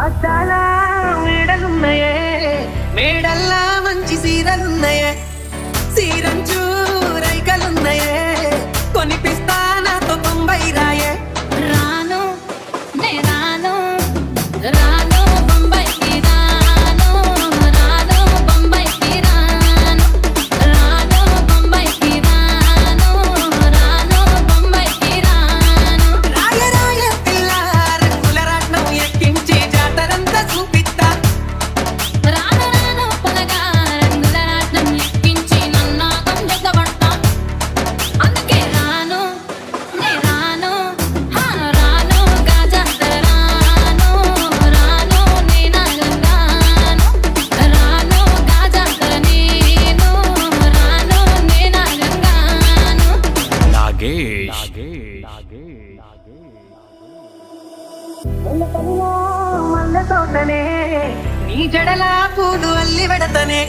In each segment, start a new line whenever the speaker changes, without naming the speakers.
అద్దాల మేడలున్నాయే, మేడల్లా మంచి సీరలున్నాయే, సీరంచు రైకలున్నాయే, కొనిపిస్తా నాతో 90 రాయే.
రాను నే రాను రాను బొంబాయికి రాను రాను బొంబాయికి రాను రాను బొంబాయికి రాను రాను బొంబాయికి రాను.
రాయ రాయ పిల్ల రంగుల రాట్నం ఎక్కించి జాతరంతా చూపిస్తా.
రాను రాను పొలగా రంగుల రాట్నం ఎక్కించి నన్నాగం జగబడతా. అందుకే రాను నే రాను రాను గాజాతర రాను రాను నే నాగంగాను రాను గాజాతర నేను రాను నే నాగంగాను.
నాగేష్
మల్ల తోటనే నీ జడలా పూలు అల్లి పెడతనే,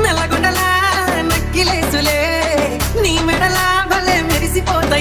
నల్లగొండలా నక్కిలేసులే నీ మెడలా భలే మెరిసిపోతాయి.